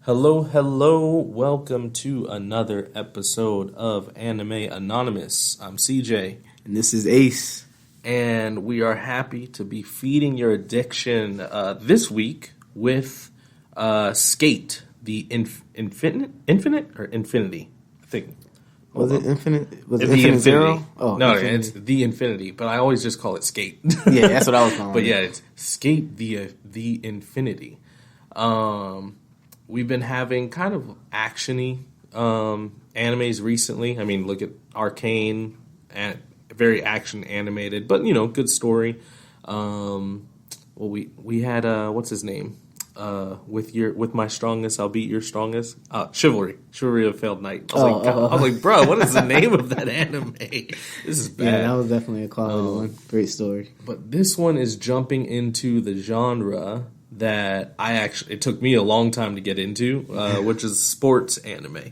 Hello, hello. Welcome to another episode of Anime Anonymous. I'm CJ. And this is Ace. And we are happy to be feeding your addiction this week with Skate, the Infinite or Infinity, I think. Was it Infinite? Was it The Infinite Infinity. Zero? Oh, no, Infinity. it's the Infinity, but I always just call it Skate. Yeah, that's what I was calling But it. yeah, it's Skate the Infinity. We've been having kind of actiony animes recently. I mean, look at Arcane, and very action animated, but good story. We had what's his name? With my strongest, I'll beat your strongest. Chivalry of the Failed Knight. I was like, bro, what is the name of that anime? This is bad. Yeah, that was definitely a quality one. Great story. But this one is jumping into the genre that it took me a long time to get into, which is sports anime.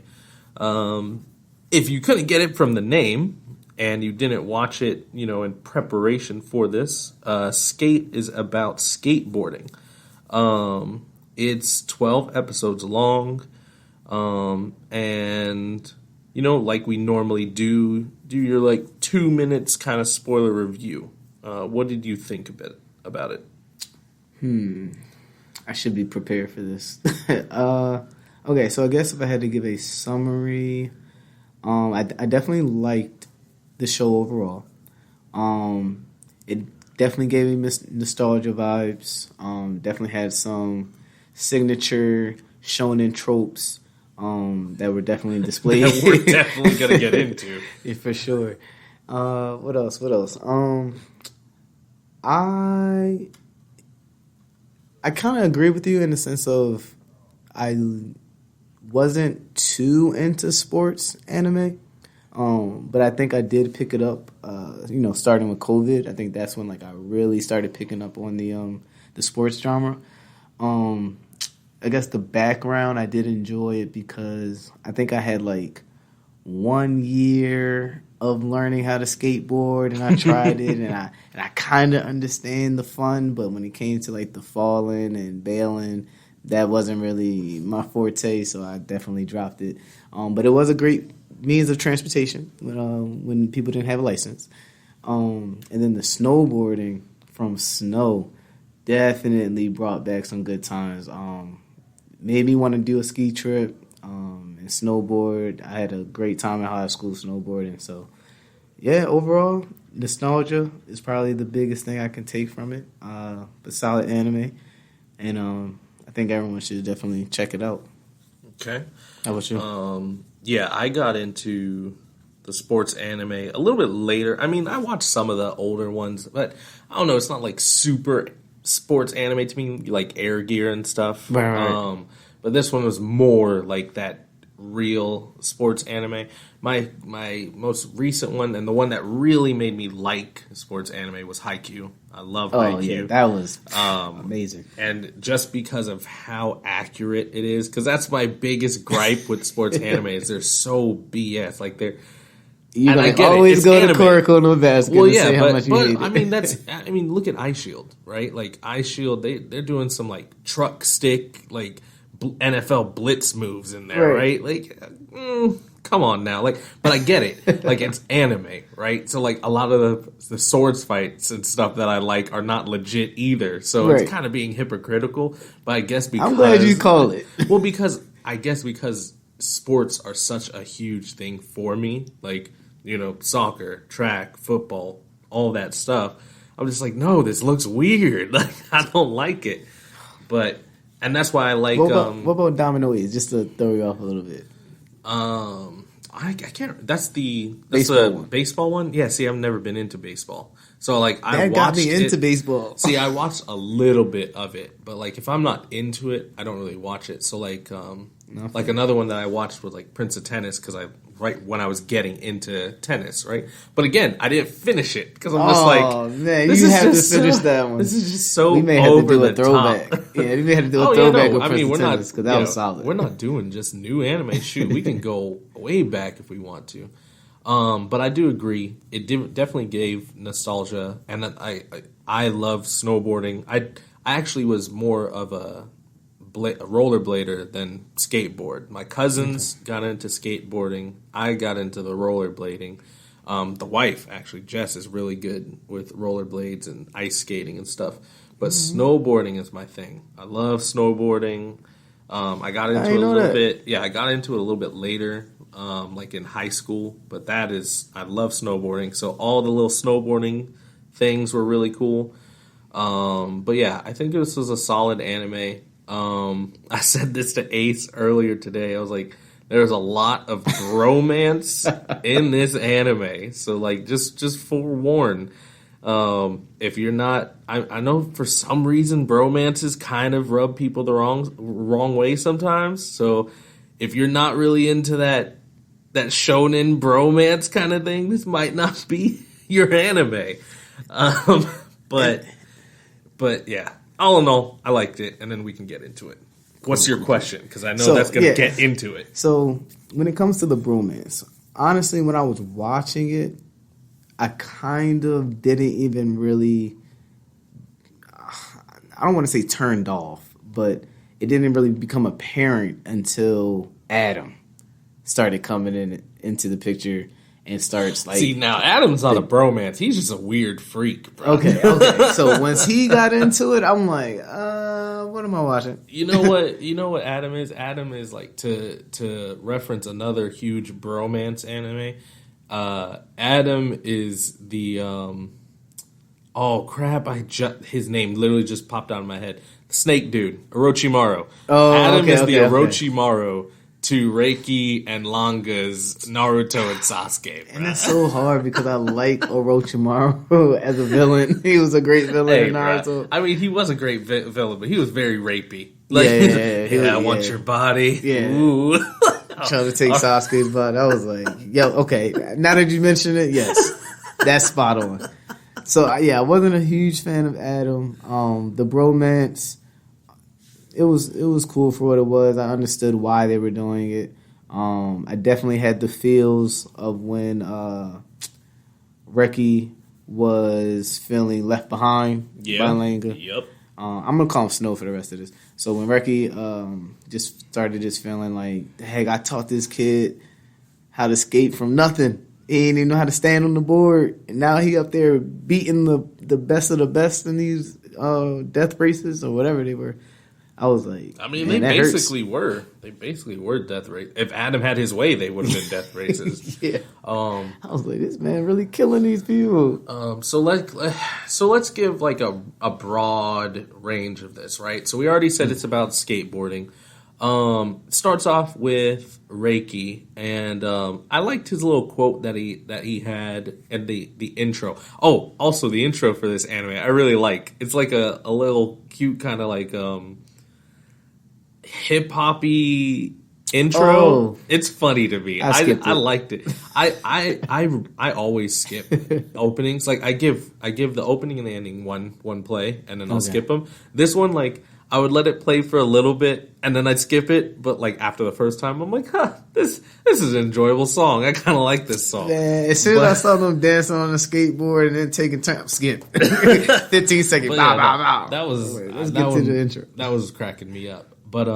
If you couldn't get it from the name and you didn't watch it, in preparation for this, Skate is about skateboarding. It's 12 episodes long, and like we normally do your 2 minutes kind of spoiler review. What did you think about it? I should be prepared for this. Okay, so I guess if I had to give a summary, I definitely liked the show overall. It definitely gave me nostalgia vibes. Definitely had some signature shonen tropes that were definitely displayed. That we're definitely going to get into. Yeah, for sure. What else? I kind of agree with you in the sense of I wasn't too into sports anime, but I think I did pick it up. Starting with COVID, I think that's when I really started picking up on the sports genre. I guess the background I did enjoy it because I think I had 1 year of learning how to skateboard, and I tried it, and I kind of understand the fun, but when it came to the falling and bailing, that wasn't really my forte, so I definitely dropped it. But it was a great means of transportation when people didn't have a license. And then the snowboarding from snow definitely brought back some good times. Made me want to do a ski trip and snowboard. I had a great time in high school snowboarding. So, yeah, overall, nostalgia is probably the biggest thing I can take from it. But solid anime. And I think everyone should definitely check it out. Okay. How about you? Yeah, I got into the sports anime a little bit later. I mean, I watched some of the older ones, but I don't know. It's not super sports anime to me, like Air Gear and stuff. Right. But this one was more like that real sports anime. My most recent one, and the one that really made me like sports anime, was Haikyuu. I love Haikyuu. Oh, yeah, that was amazing. And just because of how accurate it is, because that's my biggest gripe with sports anime, is they're so BS. You always go anime. to Kuroko no Basket and say how much you hate it. I mean, look at Ice Shield, right? Ice Shield, they're doing some truck stick, NFL blitz moves in there, right? Come on now, but I get it. It's anime, right? So a lot of the swords fights and stuff that I like are not legit either. So it's kind of being hypocritical. But I guess because I'm glad you call it. Well, because sports are such a huge thing for me, soccer, track, football, all that stuff. I'm just no, this looks weird. I don't like it. And that's why I like. What about Domino East? Just to throw you off a little bit. I can't. That's the baseball baseball one. Yeah. See, I've never been into baseball, so I that got me into baseball. See, I watched a little bit of it, but if I'm not into it, I don't really watch it. So another one that I watched was Prince of Tennis because right when I was getting into tennis, right? But again, I didn't finish it because I'm just man, you have to finish that one. This is just so we may have over to do the a throwback. top. Yeah, we may have to do a throwback of Prince of Tennis because that was solid. We're not doing just new anime. Shoot, we can go way back if we want to. But I do agree. It definitely gave nostalgia, and I love snowboarding. I actually was more of a rollerblader than skateboard. My cousins got into skateboarding. I got into the rollerblading. The wife, actually, Jess, is really good with rollerblades and ice skating and stuff. But snowboarding is my thing. I love snowboarding. I got into it a little bit. Yeah, I got into it a little bit later, like in high school. But I love snowboarding. So all the little snowboarding things were really cool. But yeah, I think this was a solid anime. I said this to Ace earlier today. I was like, there's a lot of bromance in this anime. So like, just forewarn. If you're not, I know for some reason bromances kind of rub people the wrong way sometimes. So if you're not really into that shonen bromance kind of thing, this might not be your anime. But yeah, all in all, I liked it, and then we can get into it. What's your question? Because I know that's going to get into it. So when it comes to the bromance, honestly, when I was watching it, I kind of didn't even really, I don't want to say turned off, but it didn't really become apparent until Adam started coming into the picture and starts like... See, now Adam's not a bromance. He's just a weird freak, bro. Okay. So once he got into it, I'm like, what am I watching? You know what Adam is? Adam is like, to reference another huge bromance anime, Adam is the oh crap! His name literally just popped out of my head. Snake dude, Orochimaru. Oh, Adam is the Orochimaru to Reiki and Langa's Naruto and Sasuke. Bro. And it's so hard because I like Orochimaru as a villain. He was a great villain in Naruto. Bro. I mean, he was a great villain, but he was very rapey. Like, I want your body. Yeah. Ooh. Trying to take Sasuke's body. I was like, yo, okay. Now that you mention it, yes, that's spot on. So yeah, I wasn't a huge fan of Adam. The bromance, it was cool for what it was. I understood why they were doing it. I definitely had the feels of when Reki was feeling left behind by Langa. Yep. I'm gonna call him Snow for the rest of this. So when Reki just started just feeling like, heck, I taught this kid how to skate from nothing. He didn't even know how to stand on the board, and now he up there beating the best of the best in these death races or whatever they were. I was like, I mean, they basically were death races. If Adam had his way, they would have been death races. Yeah. I was like, this man really killing these people. So let's give like a broad range of this, right? So we already said it's about skateboarding. It starts off with Reiki, and I liked his little quote that he had in the intro. Oh, also the intro for this anime I really like. It's like a little cute kind of like hip hoppy intro. Oh, it's funny to me. I liked it. I always skip openings. Like I give the opening and the ending one play, and then I'll skip them. This one, like, I would let it play for a little bit, and then I'd skip it. But like after the first time, I'm like, this is an enjoyable song. I kind of like this song. Man, as soon as I saw them dancing on a skateboard and then taking time, skip. 15 seconds. That was let's get to the intro. That was cracking me up. But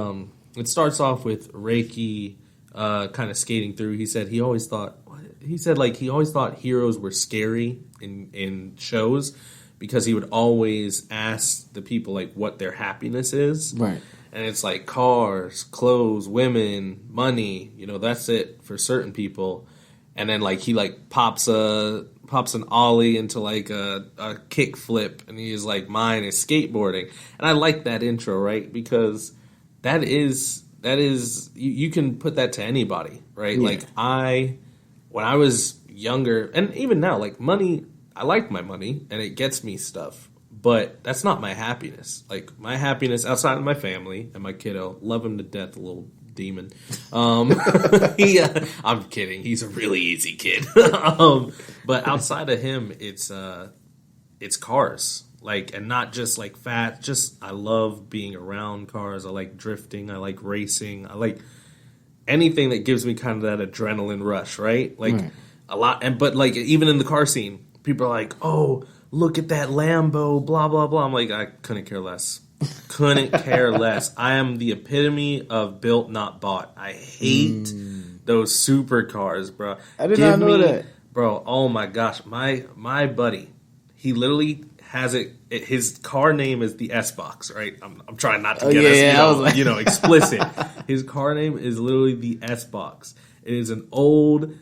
it starts off with Reiki kind of skating through. He said he always thought heroes were scary in shows because he would always ask the people like what their happiness is. Right. And it's like cars, clothes, women, money, that's it for certain people. And then like he like pops an ollie into like a kick flip, and he's like, mine is skateboarding. And I like that intro, right? Because that is you can put that to anybody, right? Yeah. Like when I was younger, and even now, like money, I like my money and it gets me stuff, but that's not my happiness. Like my happiness outside of my family and my kiddo, love him to death, a little demon. I'm kidding. He's a really easy kid. But outside of him, it's cars. Like, and not just like fat, just I love being around cars. I like drifting. I like racing. I like anything that gives me kind of that adrenaline rush, right? Like a lot. But like even in the car scene, people are like, oh, look at that Lambo, blah, blah, blah. I'm like, I couldn't care less. Couldn't care less. I am the epitome of built, not bought. I hate those supercars, bro. I did not know that. Bro, oh my gosh. My buddy, he literally has it. His car name is the S-Box, right? I'm trying not to get us, explicit. His car name is literally the S-Box. It is an old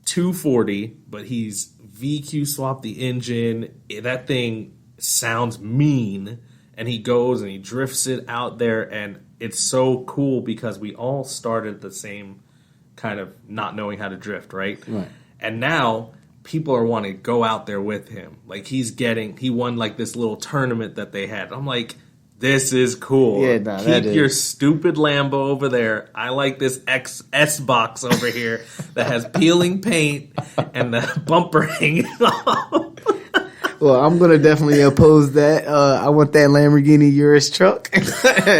240, but he's VQ swapped the engine. That thing sounds mean. And he goes and he drifts it out there, and it's so cool because we all started the same kind of not knowing how to drift, right? Right. And now people are wanting to go out there with him. Like he won like this little tournament that they had. I'm like, this is cool. Yeah, Keep your stupid Lambo over there. I like this S box over here that has peeling paint and the bumper hanging off. Well, I'm gonna definitely oppose that. I want that Lamborghini Urus truck, and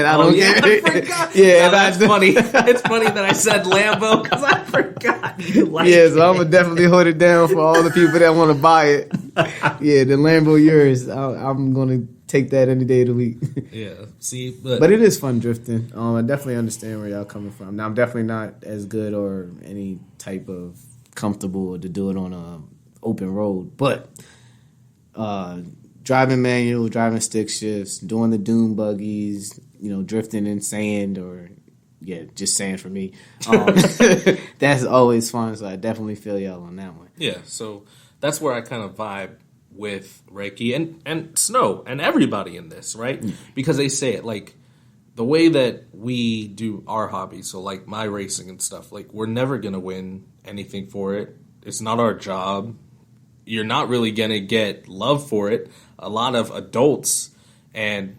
I don't care. I forgot. Yeah, that's funny. It's funny that I said Lambo because I forgot you like it. So I'm gonna definitely hold it down for all the people that want to buy it. Yeah, the Lambo Urus. I'm gonna take that any day of the week. Yeah, see, but it is fun drifting. I definitely understand where y'all coming from. Now, I'm definitely not as good or any type of comfortable to do it on a open road, but. Driving manual, driving stick shifts, doing the dune buggies, drifting in sand or, just sand for me. That's always fun, so I definitely feel y'all on that one. Yeah, so that's where I kind of vibe with Reiki and Snow and everybody in this, right? Because they say it, like, the way that we do our hobbies, so like my racing and stuff, like, we're never going to win anything for it. It's not our job. You're not really going to get love for it. A lot of adults and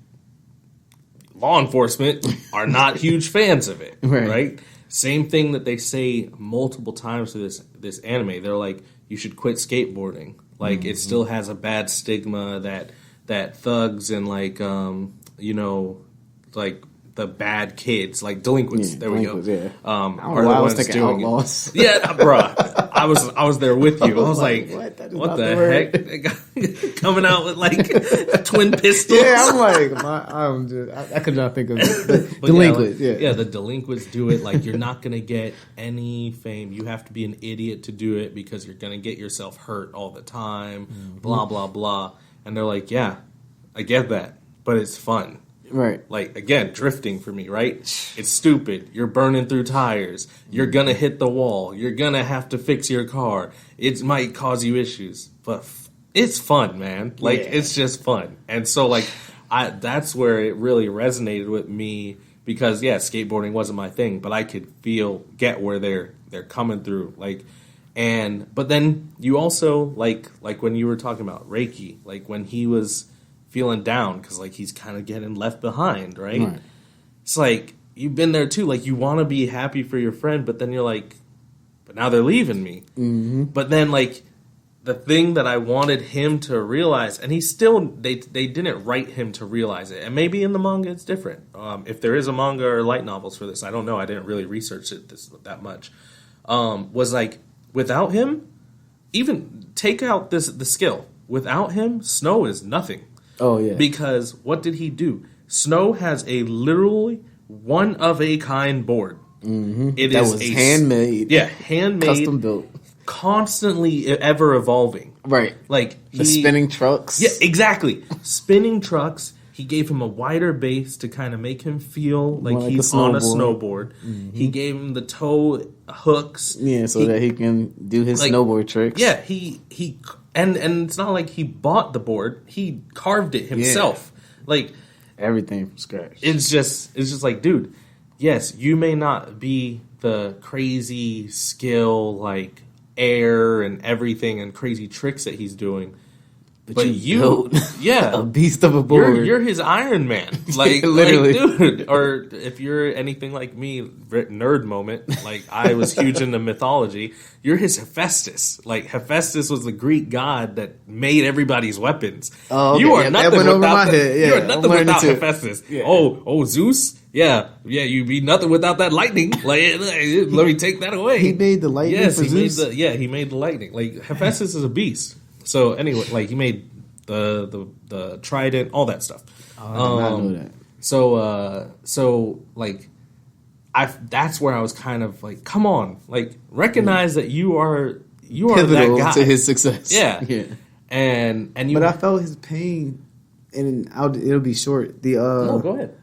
law enforcement are not huge fans of it, right? Same thing that they say multiple times to this anime. They're like, you should quit skateboarding. Like, it still has a bad stigma that thugs and, like, like, the bad kids, like delinquents. There we go. Yeah. Are the ones doing outlaws. It. Yeah, bruh. I was there with you. I was like, what the heck? They got, coming out with like twin pistols. Yeah, I'm like, I could not think of the delinquents. Yeah, the delinquents do it. Like, you're not gonna get any fame. You have to be an idiot to do it because you're gonna get yourself hurt all the time. Blah blah blah. And they're like, yeah, I get that, but it's fun. Right. Like, again, drifting for me, right? It's stupid. You're burning through tires. You're going to hit the wall. You're going to have to fix your car. It might cause you issues. But it's fun, man. Like, it's just fun. And so, like, that's where it really resonated with me because, skateboarding wasn't my thing. But I could get where they're coming through. Like, but then you also, like when you were talking about Reiki, like when he was feeling down because like he's kind of getting left behind, right? It's like you've been there too. Like, you want to be happy for your friend, but then you're like, but now they're leaving me. But then, like, the thing that I wanted him to realize, and he still they didn't write him to realize it, and maybe in the manga it's different. If there is a manga or light novels for this, I don't know. I didn't really research it that much. Was like, without him, even take out the skill. Without him, Snow is nothing. Oh, yeah. Because what did he do? Snow has a literally one-of-a-kind board. It that is was handmade. Yeah, handmade. Custom built. Constantly ever evolving. Right. Like, the spinning trucks. Yeah, exactly. Spinning trucks. He gave him a wider base to kind of make him feel like he's on a snowboard. He gave him the toe hooks. Yeah, so that he can do his snowboard tricks. Yeah, he and it's not like he bought the board; he carved it himself. Yeah. Like, everything from scratch. It's just like, dude, yes, you may not be the crazy skill, like air and everything and crazy tricks that he's doing. But you built a beast of a board. You're his Iron Man, like literally, like, dude. Or if you're anything like me, nerd moment. Like, I was huge into mythology. You're his Hephaestus. Like, Hephaestus was the Greek god that made everybody's weapons. Oh, okay. You are nothing without you are nothing without Hephaestus. Yeah. Oh, Zeus. Yeah, you'd be nothing without that lightning. Like, let me take that away. He made the lightning. Yes, for he Zeus? he made the lightning. Like, Hephaestus is a beast. So anyway, like, he made the trident, all that stuff. I did not know that. So like, that's where I was kind of like, come on, like recognize that you are Pivotal that guy to his success. Yeah. And you. But I felt his pain, and it'll be short. No, go ahead.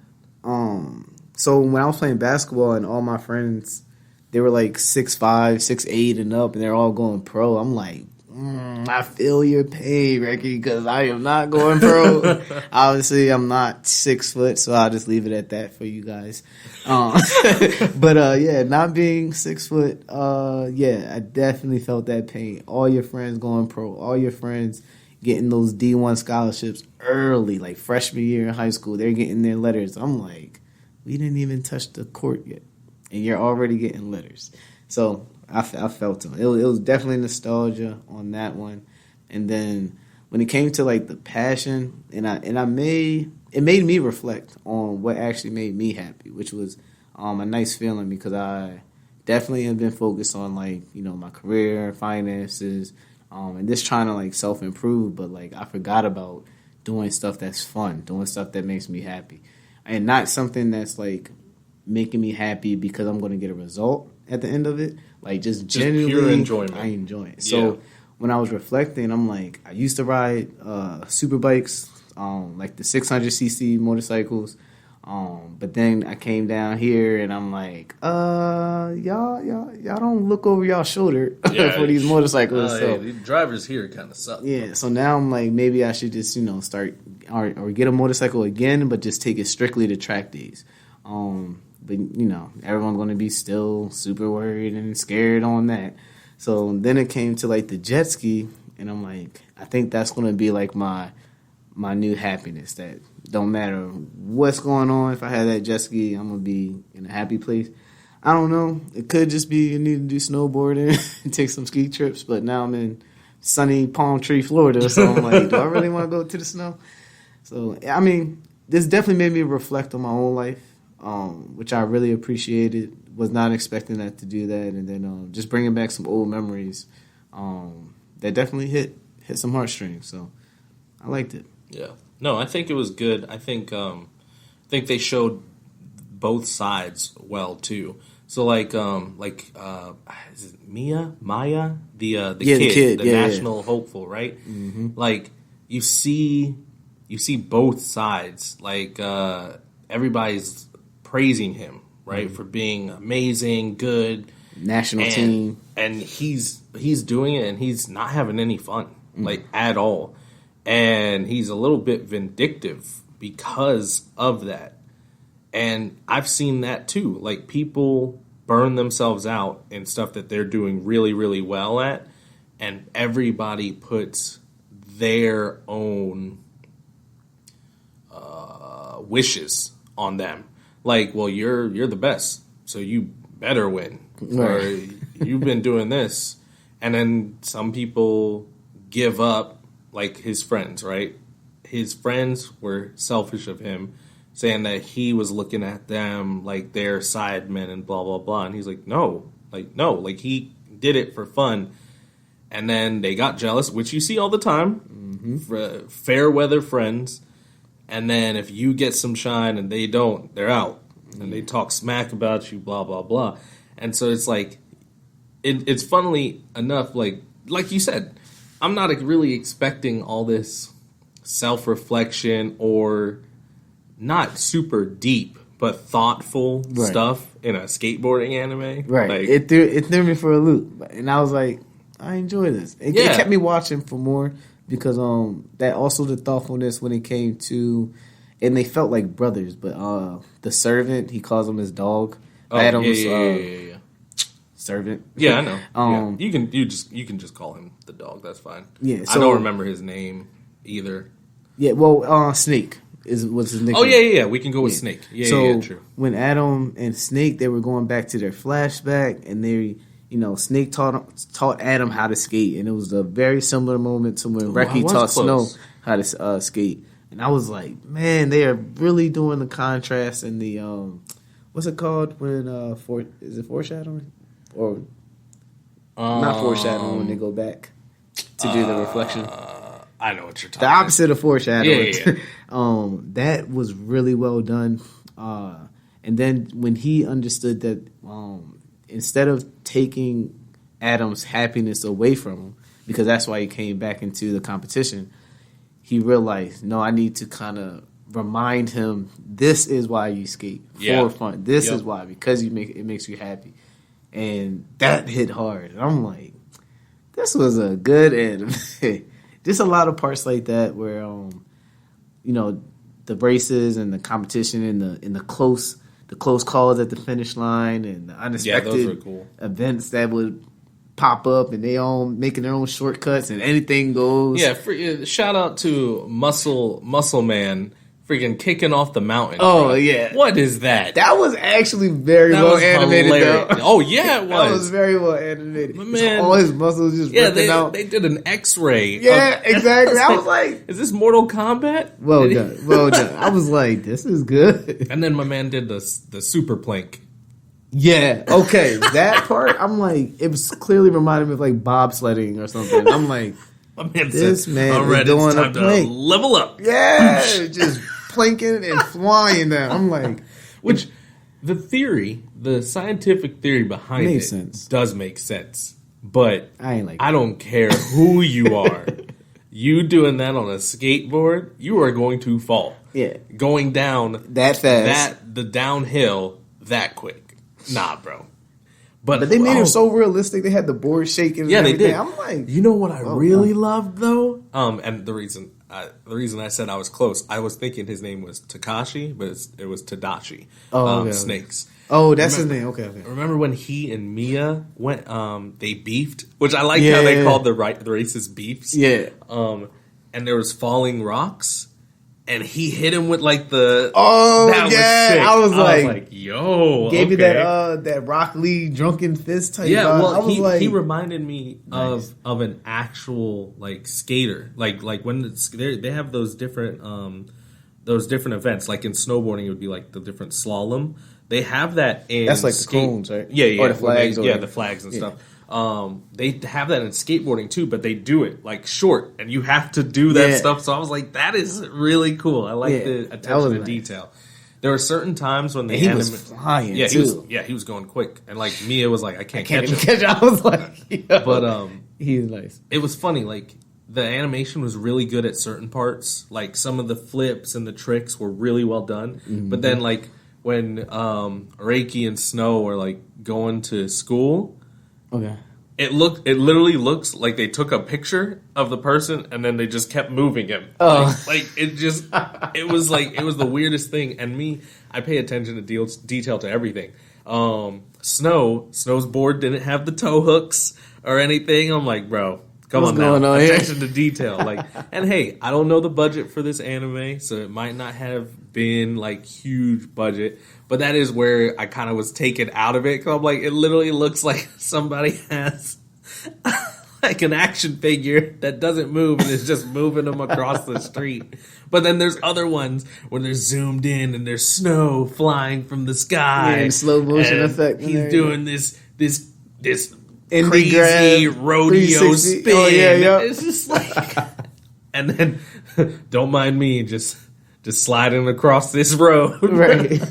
So when I was playing basketball and all my friends, they were like 6'5", 6'8", and up, and they're all going pro. I'm like, I feel your pain, Ricky, because I am not going pro. Obviously, I'm not 6 foot, so I'll just leave it at that for you guys. But yeah, not being 6 foot, yeah, I definitely felt that pain. All your friends going pro, all your friends getting those D1 scholarships early, like freshman year in high school, they're getting their letters. I'm like, we didn't even touch the court yet, and you're already getting letters. So I felt him. It was definitely nostalgia on that one. And then when it came to like the passion, it made me reflect on what actually made me happy, which was a nice feeling, because I definitely have been focused on like, you know, my career, finances, and just trying to like self-improve. But like I forgot about doing stuff that's fun, doing stuff that makes me happy, and not something that's like making me happy because I'm going to get a result at the end of it. Like just genuinely pure enjoyment. I enjoy it. So when I was reflecting, I'm like, I used to ride super bikes, like the 600cc motorcycles. But then I came down here and I'm like, y'all don't look over y'all shoulder for these motorcycles. So the drivers here kind of suck. Yeah, so now I'm like, maybe I should just, you know, start or get a motorcycle again, but just take it strictly to track days. But, you know, everyone's going to be still super worried and scared on that. So then it came to, like, the jet ski, and I'm like, I think that's going to be, like, my new happiness, that don't matter what's going on. If I have that jet ski, I'm going to be in a happy place. I don't know. It could just be you need to do snowboarding and take some ski trips, but now I'm in sunny Palm Tree, Florida, so I'm like, do I really want to go to the snow? So, I mean, this definitely made me reflect on my own life. Which I really appreciated. Was not expecting that to do that, and then just bringing back some old memories that definitely hit some heartstrings. So I liked it. Yeah, no, I think it was good. I think they showed both sides well too. So like is it Maya, the kid, the national hopeful, right? Mm-hmm. Like you see both sides. Like everybody's praising him, right, for being amazing, good, national team, and he's doing it, and he's not having any fun, like at all, and he's a little bit vindictive because of that. And I've seen that too. Like people burn themselves out in stuff that they're doing really, really well at, and everybody puts their own wishes on them. Like, well, you're the best, so you better win. Right. Or you've been doing this. And then some people give up, like his friends, right? His friends were selfish of him, saying that he was looking at them like they're sidemen and blah, blah, blah. And he's like, no, he did it for fun. And then they got jealous, which you see all the time, for fair weather friends. And then if you get some shine and they don't, they're out. And they talk smack about you, blah, blah, blah. And so it's like, it's funnily enough, like you said, I'm not really expecting all this self-reflection or not super deep, but thoughtful stuff in a skateboarding anime. Right. Like, it threw me for a loop. And I was like, I enjoy this. It kept me watching for more. Because that also the thoughtfulness when it came to, and they felt like brothers, but the servant, he calls him his dog. Oh, Adam's yeah. servant. Yeah, I know. You can just call him the dog. That's fine. Yeah, I don't remember his name either. Yeah, well, Snake was his nickname. Oh yeah. We can go with Snake. Yeah, true. When Adam and Snake, they were going back to their flashback, and they. You know, Snake taught Adam how to skate, and it was a very similar moment to when Reki taught Snow how to skate. And I was like, man, they are really doing the contrast and the what's it called when is it foreshadowing or not foreshadowing when they go back to do the reflection? I know what you're talking The opposite of foreshadowing. Yeah. That was really well done. And then when he understood that instead of taking Adam's happiness away from him, because that's why he came back into the competition, he realized, no, I need to kind of remind him, this is why you skate, for fun. This is why, because it makes you happy. And that hit hard. And I'm like, this was a good anime. Just a lot of parts like that where, the races and the competition and the close calls at the finish line and the unexpected those were cool. events that would pop up and they all making their own shortcuts and anything goes. Yeah, shout out to Muscle Man. Freaking kicking off the mountain. Oh, bro. yeah. What is that? That was actually very well animated, hilarious. though. Oh, yeah, it was. That was very well animated. My man, all his muscles just ripping out. They did an X-ray. Yeah, exactly. I was like... Is this Mortal Kombat? Well done. I was like, this is good. And then my man did the super plank. Yeah, okay. That part, I'm like, it was clearly reminding me of like bobsledding or something. I'm like... My man this said, man all right, is doing it's time a to plank. level up. Yeah, just planking and flying down. I'm like... Which, the scientific theory behind Makes it sense. does make sense. But I don't care who you are. You doing that on a skateboard, you are going to fall. Yeah. Going down that fast. the downhill that quick. Nah, bro. But they made it so realistic. They had the board shaking. Yeah, and they did. I'm like, you know what I really loved though? And the reason I said I was close, I was thinking his name was Takashi, but it was Tadashi. Snakes. Oh, that's his name. Okay. Remember when he and Mia went? They beefed, which I like how they called the races beefs. Yeah. And there was falling rocks. And he hit him with like the that was sick. I was like, yo, gave you that Rock Lee drunken fist type. Yeah, vibe. well, he reminded me of an actual like skater, like when they have those different events, like in snowboarding it would be like the different slalom. They have that in that's like the cones, right? Yeah, or the flags, the flags and stuff. They have that in skateboarding too, but they do it like short, and you have to do that stuff. So I was like, that is really cool. I like the attention to detail. There were certain times when he was flying. Yeah, he was going quick, and like Mia was like, I can't catch him. I was like, but he's nice. It was funny, like the animation was really good at certain parts. Like some of the flips and the tricks were really well done. Mm-hmm. But then like when Reiki and Snow were like going to school. Okay. It literally looks like they took a picture of the person and then they just kept moving him. Oh. It was the weirdest thing. And I pay attention to detail to everything. Snow's board didn't have the toe hooks or anything. I'm like, bro, come on now. Attention to detail. And hey, I don't know the budget for this anime, so it might not have been like huge budget. But that is where I kind of was taken out of it. Because I'm like, it literally looks like somebody has like an action figure that doesn't move and is just moving them across the street. But then there's other ones where they're zoomed in and there's snow flying from the sky. Yeah, slow motion effect. He's doing this Indie crazy grab, rodeo spin. Oh, yeah. It's just like... And then, don't mind me, just sliding across this road. Right.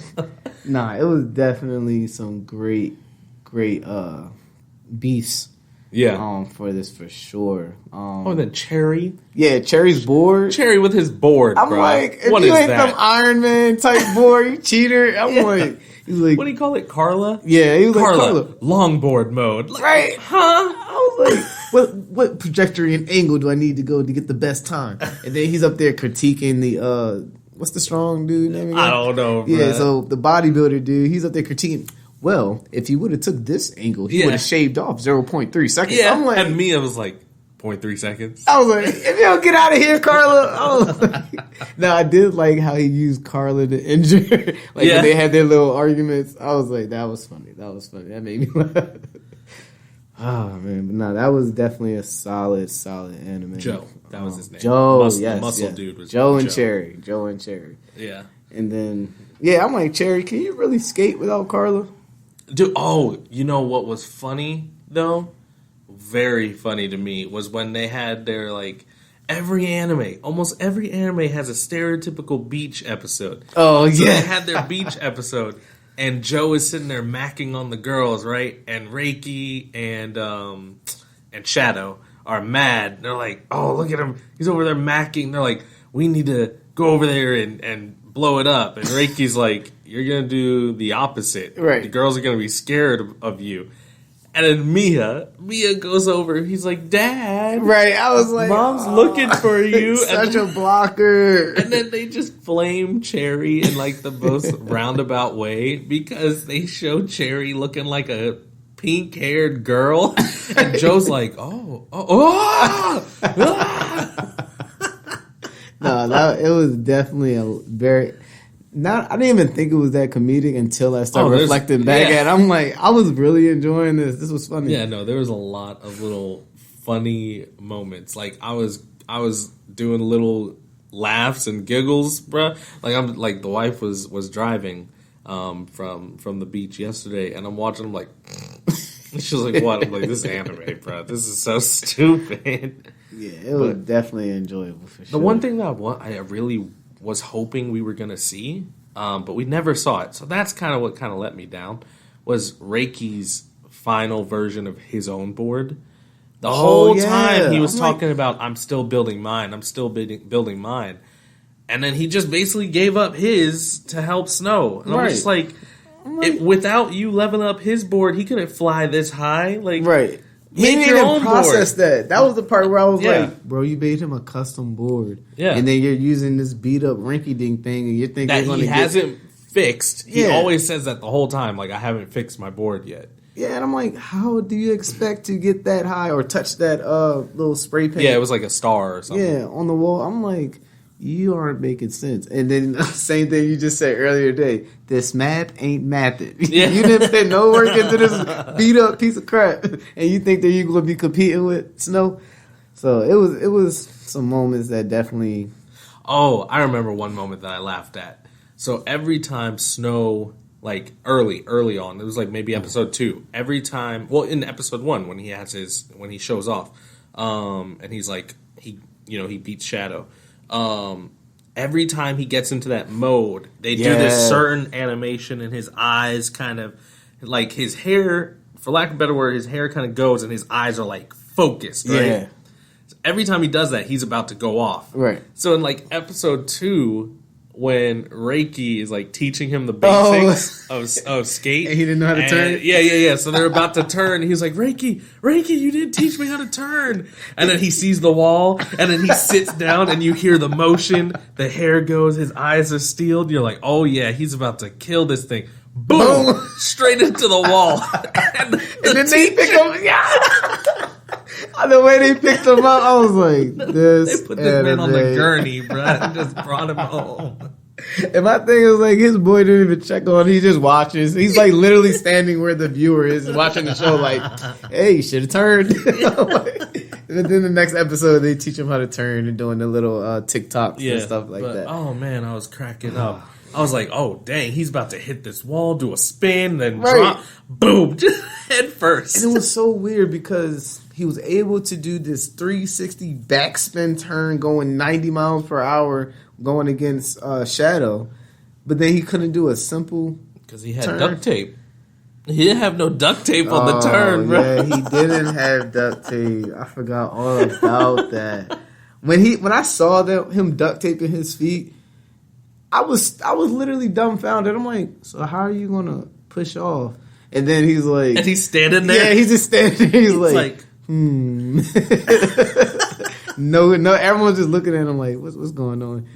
Nah, it was definitely some great beefs. Yeah. For this for sure. Then Cherry. Yeah, Cherry's board. Cherry with his board. I'm bro. like, if what you is ain't that? some Iron Man type board, you cheater. I'm like, he's like, what do you call it, Carla? Yeah, he was Carla. like, Longboard mode. Like, right? Huh? I was like, what trajectory and angle do I need to go to get the best time? And then he's up there critiquing the what's the strong dude name again? I don't know. Bro. Yeah, so the bodybuilder dude, he's up there critiquing. Well, if he would have took this angle, he would have shaved off 0.3 seconds. Yeah, I'm like, and Mia was like 0.3 seconds. I was like, if you don't get out of here, Carla. I was like, no, I did like how he used Carla to injure. When they had their little arguments. I was like, that was funny. That made me laugh. Oh man, but no, that was definitely a solid anime. Joe, that was his name. Joe, muscle dude was Joe and Cherry. Joe and Cherry. Yeah, and then I'm like, Cherry, can you really skate without Carla? Dude, you know what was funny though? Very funny to me was when they had their like almost every anime has a stereotypical beach episode. Oh, So yeah. they had their beach episode, and Joe is sitting there macking on the girls, right? And Reiki and Shadow are mad. They're like, "Oh, look at him! He's over there macking." They're like, "We need to go over there and blow it up." And Reiki's like, "You're gonna do the opposite. Right. The girls are gonna be scared of you." And then Mia goes over. He's like, "Dad, Right. I was like, Mom's looking for you." Such a blocker. And then they just flame Cherry in like the most roundabout way because they show Cherry looking like a pink-haired girl, and Joe's like, "Ah!" No, it was definitely a very. I didn't even think it was that comedic until I started reflecting back at it. I'm like, I was really enjoying this. This was funny. Yeah, no, there was a lot of little funny moments. Like I was doing little laughs and giggles, bruh. Like I'm like the wife was driving from the beach yesterday, and I'm watching. I'm like, she was like, "What?" I'm like, "This is anime, bro. This is so stupid." Yeah, it was definitely enjoyable for sure. The one thing that I really was hoping we were gonna see, but we never saw it. So that's kind of what kind of let me down. Was Reiki's final version of his own board? The whole time he was talking about, "I'm still building mine. I'm still building mine," and then he just basically gave up his to help Snow. And I'm just like, without you leveling up his board, he couldn't fly this high. Like, right. He didn't even process that. That was the part where I was like, bro, you made him a custom board. Yeah. And then you're using this beat up rinky dink thing and you're thinking that you're he hasn't fixed. He always says that the whole time, like, I haven't fixed my board yet. Yeah, and I'm like, how do you expect to get that high or touch that little spray paint? Yeah, it was like a star or something. Yeah, on the wall. I'm like, you aren't making sense. And then same thing you just said earlier today. This math ain't mathed. Yeah. You didn't put no work into this beat up piece of crap, and you think that you're going to be competing with Snow. So it was some moments that definitely. Oh, I remember one moment that I laughed at. So every time Snow, like early on, it was like maybe episode 2. Every time, well, in episode 1 when he shows off, and he's like he beats Shadow. Every time he gets into that mode, they do this certain animation, and his eyes kind of, like his hair, for lack of a better word, his hair kind of goes, and his eyes are like focused, right? Yeah. So every time he does that, he's about to go off. Right. So in like episode 2, when Reiki is like teaching him the basics of skate, and he didn't know how to turn. Yeah. So they're about to turn. And he's like, Reiki, you didn't teach me how to turn. And then he sees the wall, and then he sits down, and you hear the motion. The hair goes, his eyes are steeled. You're like, oh yeah, he's about to kill this thing. Boom! Straight into the wall. and then they pick him. Yeah. The way they picked him up, I was like, this. They put this man on the gurney, bro, and just brought him home. And my thing is like, his boy didn't even check on. He just watches. He's like literally standing where the viewer is, watching the show. Like, hey, you should have turned. And then the next episode, they teach him how to turn and doing the little TikToks and stuff like that. Oh man, I was cracking up. I was like, oh dang, he's about to hit this wall, do a spin, then drop, boom, just head first. And it was so weird because he was able to do this 360 backspin turn going 90 miles per hour going against Shadow, but then he couldn't do a simple because he had duct tape. He didn't have no duct tape on the turn, bro. Yeah, he didn't have duct tape. I forgot all about that. When I saw him duct taping his feet, I was literally dumbfounded. I'm like, so how are you gonna push off? And then he's like, and he's standing there. Yeah, he's just standing there. He's like no, everyone's just looking at him like, what's going on?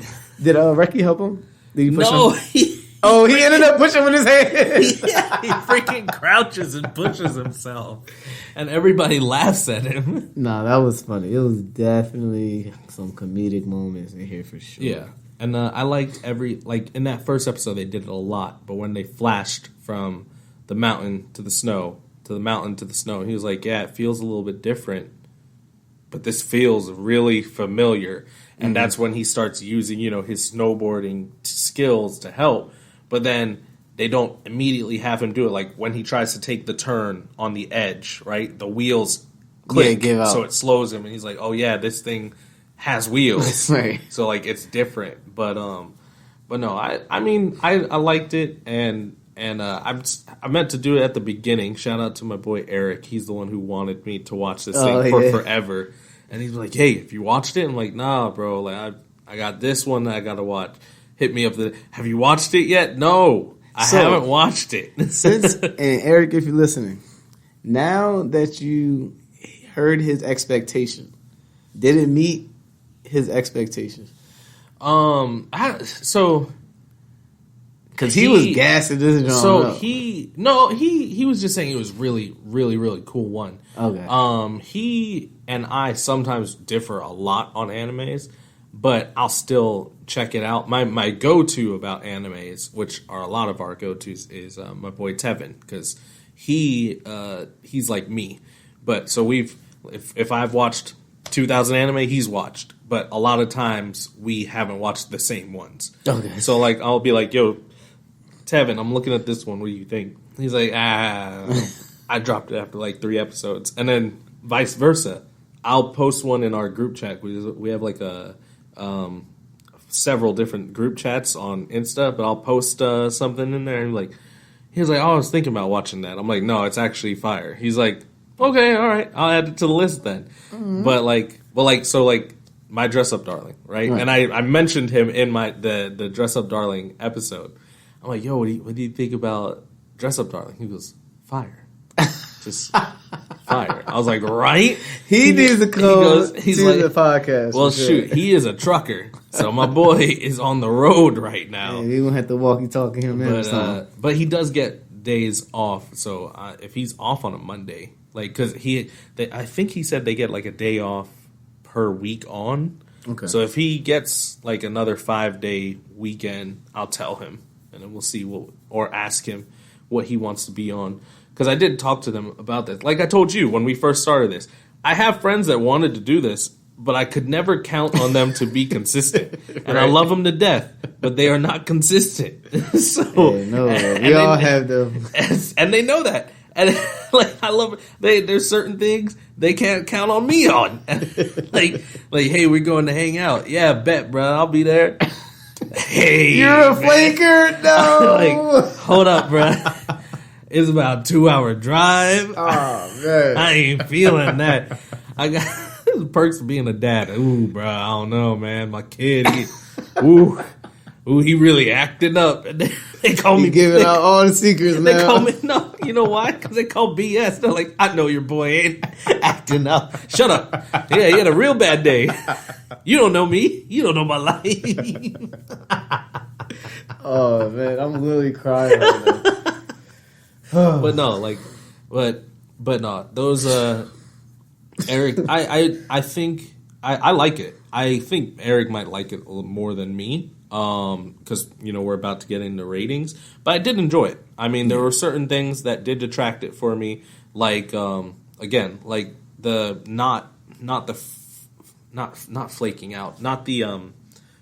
Did Reki help him? Did he push him? He ended up pushing with his hand. Yeah, he freaking crouches and pushes himself. And everybody laughs at him. No, that was funny. It was definitely some comedic moments in here for sure. Yeah. And I liked in that first episode they did it a lot, but when they flashed from the mountain to the snow, to the mountain to the snow, he was like, yeah, it feels a little bit different, but this feels really familiar. And that's when he starts using, his snowboarding skills to help. But then they don't immediately have him do it. Like when he tries to take the turn on the edge, right? The wheels click, give out. So it slows him. And he's like, oh yeah, this thing has wheels. Right. So like it's different. But no, I mean I liked it and I meant to do it at the beginning. Shout out to my boy Eric. He's the one who wanted me to watch this thing for forever. And he's like, "Hey, if you watched it?" I'm like, "Nah, bro. Like I got this one that I gotta watch." Hit me up. Have you watched it yet? No, I haven't watched it. And Eric, if you're listening, now that you heard his expectation, did it meet his expectations? Because he was gassing this genre. So he was just saying it was really, really, really cool one. Okay. He and I sometimes differ a lot on animes, but I'll still check it out. My go-to about animes, which are a lot of our go-tos, is my boy Tevin, because he's like me. But so if I've watched 2,000 anime, he's watched. But a lot of times we haven't watched the same ones. Okay. So like I'll be like, "Yo, Tevin, I'm looking at this one. What do you think?" He's like, I dropped it after like 3 episodes. And then vice versa. I'll post one in our group chat. We have like several different group chats on Insta, but I'll post something in there. And he's like, "Oh, I was thinking about watching that." I'm like, "No, it's actually fire." He's like, "Okay, all right, I'll add it to the list then." Mm-hmm. But my Dress Up Darling, right? And I mentioned him in the Dress Up Darling episode. I'm like, "Yo, what do you think about Dress Up Darling?" He goes, "Fire." Just fire. I was like, right? He needs to come to the podcast. Well, shoot, he is a trucker. So my boy is on the road right now. Yeah, he won't have to walkie-talkie him in. But he does get days off. So if he's off on a Monday, because I think he said they get like a day off per week on. Okay. So if he gets like another 5-day weekend, I'll tell him. And then we'll see or ask him what he wants to be on. Because I did talk to them about this. Like I told you when we first started this, I have friends that wanted to do this, but I could never count on them to be consistent. And I love them to death, but they are not consistent. We all have them. And they know that. And I love it. There's certain things they can't count on me on. Hey, we're going to hang out. Yeah, bet, bro. I'll be there. Hey, you're a flaker? No. Hold up, bro. It's about a 2-hour drive. Oh, man. I ain't feeling that. I got the perks of being a dad. Ooh, bro, I don't know, man. My kid, he really acting up. And they call me giving out all the secrets now. They call me, no, you know why? Because they call BS. They're like, "I know your boy ain't acting up. Shut up. Yeah, he had a real bad day. You don't know me. You don't know my life." Oh, man, I'm literally crying right now. But no, but no, those Eric, I think I like it. I think Eric might like it a little more than me, because we're about to get into ratings. But I did enjoy it. I mean, there were certain things that did detract it for me, again, like the not flaking out, not the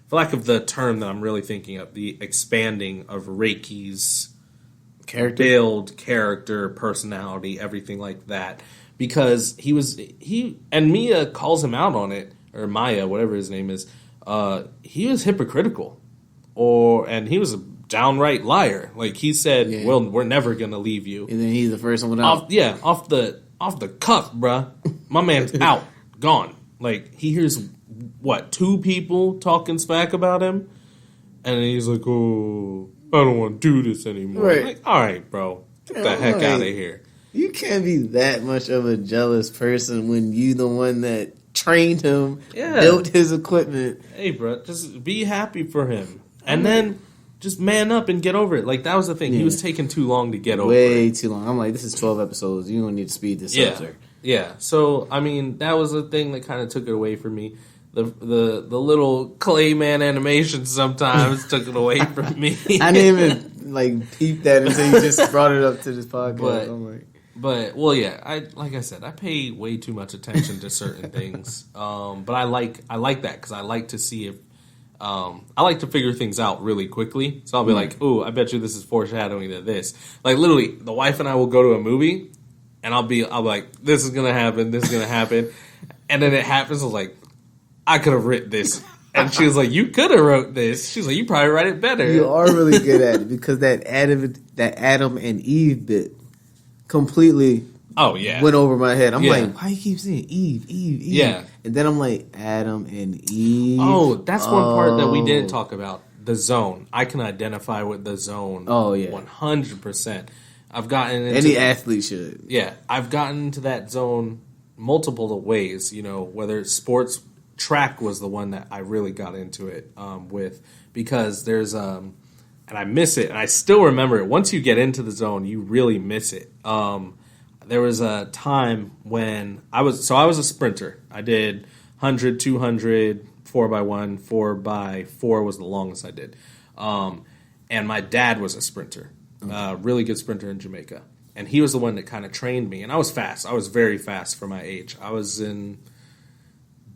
for lack of the term that I'm really thinking of, the expanding of Reiki's character, personality, everything like that. Because he and Mia calls him out on it, or Maya, whatever his name is. He was hypocritical, and he was a downright liar. Like he said, "Well, we're never gonna leave you." And then he's the first one out. Off the cuff, bruh. My man's out, gone. Like he hears 2 people talking smack about him, and then he's like, "Oh, I don't want to do this anymore." Right. Like, all right, bro, get the heck out of here. You can't be that much of a jealous person when you the one that trained him, built his equipment. Hey, bro, just be happy for him, and then just man up and get over it. Like that was the thing. He was taking too long to get over it. Way too long. I'm like, this is 12 episodes. You don't need to speed this up, sir. Yeah. So I mean, that was the thing that kind of took it away from me. The little Clayman animation sometimes took it away from me. I didn't even peep that until you just brought it up to this podcast. But like I said, I pay way too much attention to certain things. But I like that because I like to see if I like to figure things out really quickly. So I'll be like, "Ooh, I bet you this is foreshadowing to this." Like literally, the wife and I will go to a movie, and I'll be like, "This is gonna happen. This is gonna happen," and then it happens. I was like, I could have written this. And she was like, you could have wrote this. She's like, you probably write it better. You are really good at it because that Adam and Eve bit completely went over my head. I'm like, why you keep saying Eve? Yeah. And then I'm like, Adam and Eve. Oh, that's one part that we didn't talk about. The zone. I can identify with the zone. Oh, yeah. 100%. I've gotten into any athlete should. Yeah. I've gotten into that zone multiple ways, whether it's sports. Track was the one that I really got into it with, because there's and I miss it, and I still remember it. Once you get into the zone, you really miss it. There was a time when I was a sprinter. I did 100, 200, 4x1, 4x4 was the longest I did. And my dad was a sprinter, really good sprinter in Jamaica, and he was the one that kind of trained me. And I was fast. I was very fast for my age. I was in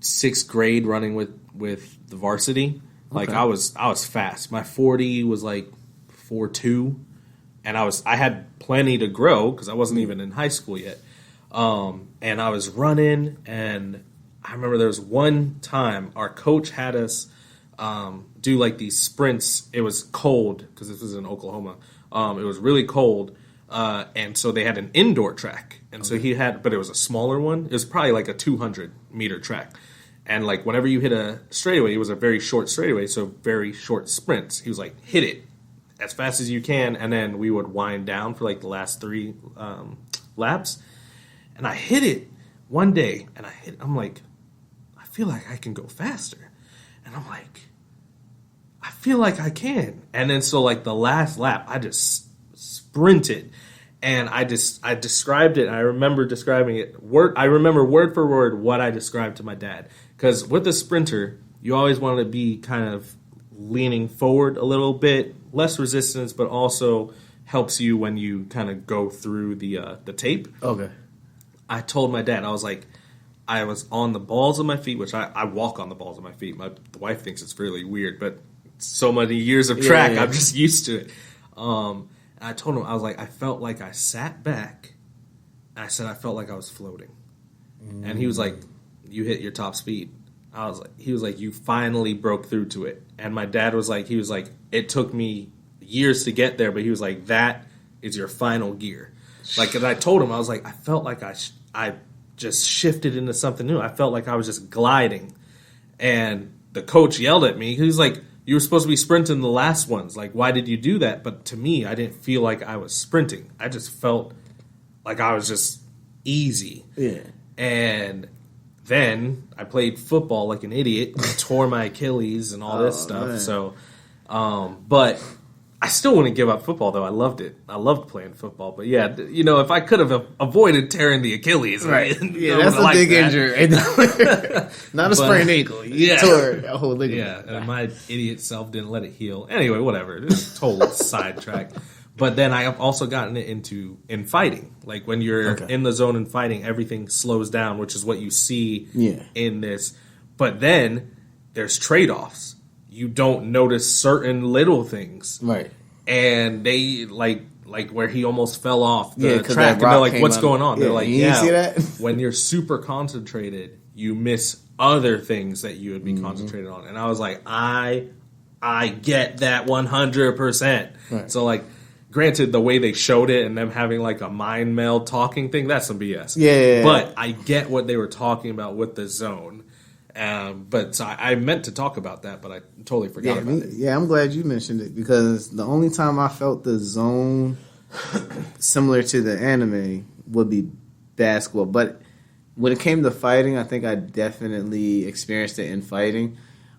6th grade running with the varsity. Like I was fast. My 40 was like 4.2, and I had plenty to grow because I wasn't even in high school yet. And I was running, and I remember there was one time our coach had us do like these sprints. It was cold because this was in Oklahoma. It was really cold, and so they had an indoor track, and so he had, but it was a smaller one. It was probably like a 200-meter track. And, like, whenever you hit a straightaway, it was a very short straightaway, so very short sprints. He was like, hit it as fast as you can, and then we would wind down for, like, the last 3 laps. And I hit it one day, and I'm like, I feel like I can go faster. And I'm like, I feel like I can. And then so, like, the last lap, I just sprinted. And I described it. I remember describing it. I remember word for word what I described to my dad. Because with a sprinter, you always want to be kind of leaning forward a little bit, less resistance, but also helps you when you kind of go through the tape. Okay. I told my dad, I was like, I was on the balls of my feet, which I walk on the balls of my feet. My wife thinks it's really weird, but so many years of track, I'm just used to it. And I told him, I was like, I felt like I sat back, and I said I felt like I was floating. And he was like, you hit your top speed. He was like, you finally broke through to it. And my dad was like, it took me years to get there, but he was like, that is your final gear. Like, and I told him, I was like, I felt like I just shifted into something new. I felt like I was just gliding. And the coach yelled at me. He was like, you were supposed to be sprinting the last ones. Like, why did you do that? But to me, I didn't feel like I was sprinting. I just felt like I was just easy. Yeah. And then I played football like an idiot, tore my Achilles and all this stuff. Man. So, but I still wouldn't give up football, though. I loved it. I loved playing football. But yeah, if I could have avoided tearing the Achilles, right? Yeah, that's a big injury. Not a sprained ankle. You tore a whole ligament. Yeah, and my idiot self didn't let it heal. Anyway, whatever. This is total sidetrack. But then I have also gotten it in fighting. Like when you're in the zone and fighting, everything slows down, which is what you see in this. But then there's trade-offs. You don't notice certain little things. Right. And they, like where he almost fell off the track. And they're like, what's going on? They're like, you see that? When you're super concentrated, you miss other things that you would be concentrated on. And I was like, I get that 100%. Right. So, like, granted, the way they showed it and them having like a mind meld talking thing, that's some BS. Yeah. But I get what they were talking about with the zone. But so I meant to talk about that, but I totally forgot about it. Yeah, I'm glad you mentioned it because the only time I felt the zone similar to the anime would be basketball. But when it came to fighting, I think I definitely experienced it in fighting.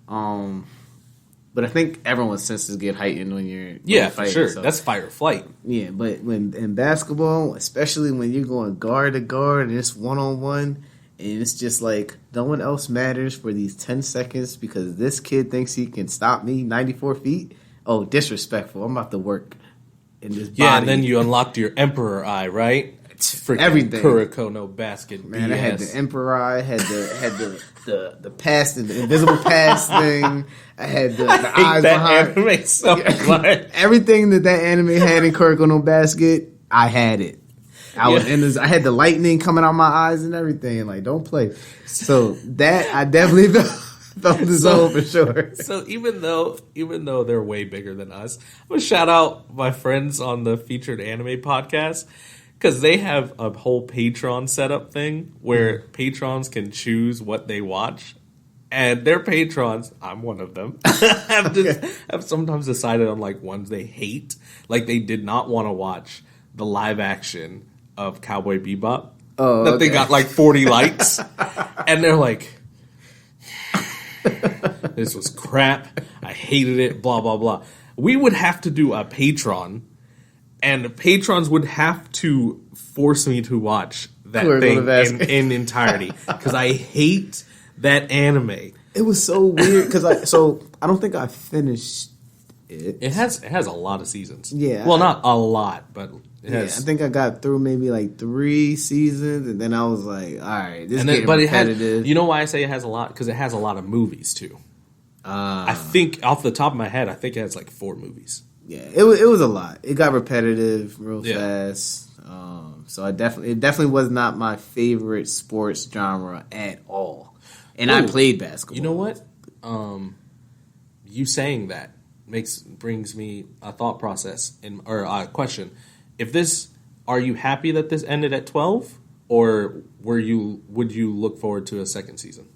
But I think everyone's senses get heightened when you're fighting. For sure. So. That's fight or flight. Yeah, but when in basketball, especially when you're going guard to guard and it's one-on-one, and it's just like no one else matters for these 10 seconds because this kid thinks he can stop me 94 feet. Oh, disrespectful. I'm about to work in this body. Yeah, and then you unlocked your Emperor Eye, right? Freaking everything. Kuroko no basket. Man, BS. I had the Emperor Eye, I had the pass, the invisible pass thing. I had the eyes behind. Anime so much. Everything that anime had in Kuroko no Basket, I had it. I was in this. I had the lightning coming out my eyes and everything. Like, don't play. So that I definitely felt. Felt the zone for sure. So even though they're way bigger than us, I'm gonna shout out my friends on the Featured Anime podcast because they have a whole Patreon setup thing where patrons can choose what they watch. And their patrons, I'm one of them, have sometimes decided on like ones they hate. Like they did not want to watch the live action of Cowboy Bebop. Oh, that they got like 40 likes. And they're like, this was crap. I hated it, blah, blah, blah. We would have to do a Patreon, and the patrons would have to force me to watch that thing in entirety. Because I hate that anime. It was so weird because I don't think I finished it. It has a lot of seasons. Yeah. Well, not a lot, but it has. I think I got through maybe like 3 seasons, and then I was like, all right, this is getting repetitive. You know why I say it has a lot? Because it has a lot of movies too. I think off the top of my head, I think it has like 4 movies. Yeah, it was a lot. It got repetitive real fast. So it definitely was not my favorite sports genre at all. And I played basketball. You know what? You saying that brings me a thought process or a question. Are you happy that this ended at 12, or would you look forward to a second season?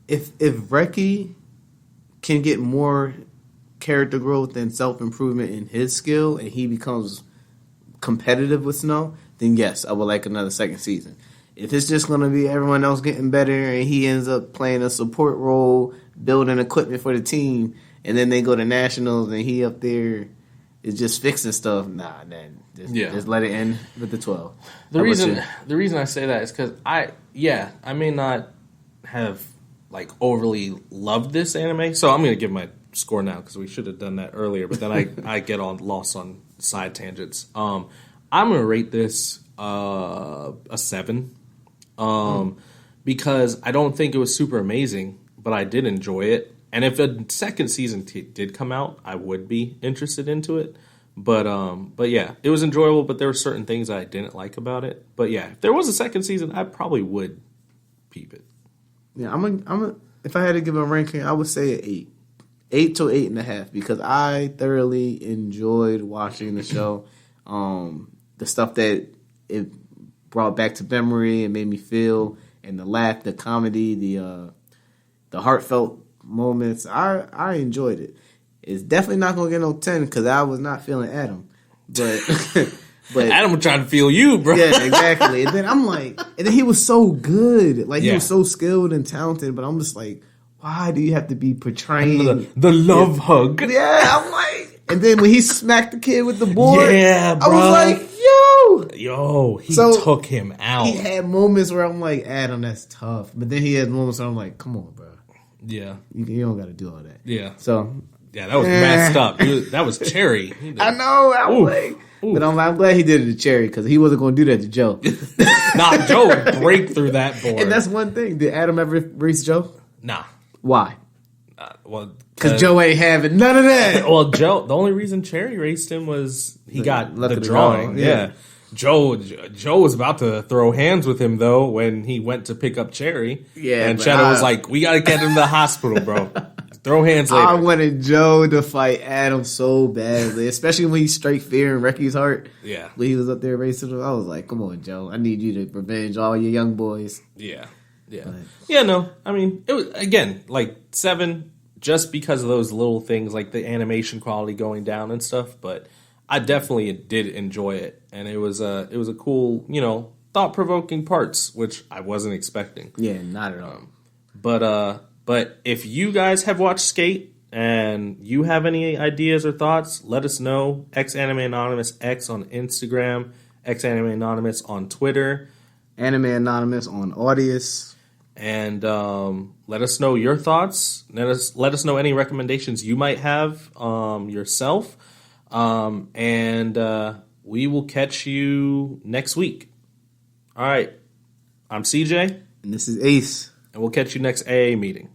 If Reki can get more character growth and self improvement in his skill, and he becomes competitive with Snow, then yes, I would like another second season. If it's just going to be everyone else getting better and he ends up playing a support role, building equipment for the team, and then they go to nationals and he up there is just fixing stuff, then just let it end with the 12. The reason I say that is because I may not have like overly loved this anime, so I'm going to give my score now because we should have done that earlier, but then I get lost on side tangents. I'm going to rate this a 7. Because I don't think it was super amazing, but I did enjoy it. And if a second season did come out, I would be interested into it. But yeah, it was enjoyable, but there were certain things I didn't like about it. But yeah, if there was a second season, I probably would peep it. Yeah, if I had to give a ranking, I would say an 8. 8 to 8.5, because I thoroughly enjoyed watching the show. The stuff that it brought back to memory and made me feel, and the laugh, the comedy, the heartfelt moments. I enjoyed it. It's definitely not gonna get no 10 because I was not feeling Adam, but Adam was trying to feel you, bro. Yeah, exactly. And then I'm like, and then he was so good, like he was so skilled and talented. But I'm just like, why do you have to be portraying the love hug? Yeah, I'm like, and then when he smacked the kid with the board, yeah, bro. I was like, he took him out. He had moments where I'm like, Adam, that's tough. But then he had moments where I'm like, come on, bro. Yeah. You don't got to do all that. Yeah. So. Yeah, that was messed up. That was Cherry. I know. I was like. But I'm glad he did it to Cherry because he wasn't going to do that to Joe. Nah, Joe would break through that board. And that's one thing. Did Adam ever race Joe? Nah. Why? Well, because Joe ain't having none of that. Well, Joe, the only reason Cherry raced him was he got the drawing. Yeah. Joe was about to throw hands with him, though, when he went to pick up Cherry. Yeah. And Shadow was like, we got to get him to the hospital, bro. Throw hands later. I wanted Joe to fight Adam so badly, especially when he straight fear in Reki's heart. Yeah. When he was up there racing him, I was like, come on, Joe. I need you to revenge all your young boys. Yeah. Yeah. But, yeah, no. I mean, it was, again, like 7, just because of those little things, like the animation quality going down and stuff, but I definitely did enjoy it. And it was a cool, thought-provoking parts, which I wasn't expecting. Yeah, not at all. But if you guys have watched Skate and you have any ideas or thoughts, let us know. Anime Anonymous X on Instagram, Anime Anonymous on Twitter, Anime Anonymous on Audius, and let us know your thoughts. Let us know any recommendations you might have yourself, and we will catch you next week. All right, I'm CJ, and this is Ace, and we'll catch you next AA meeting.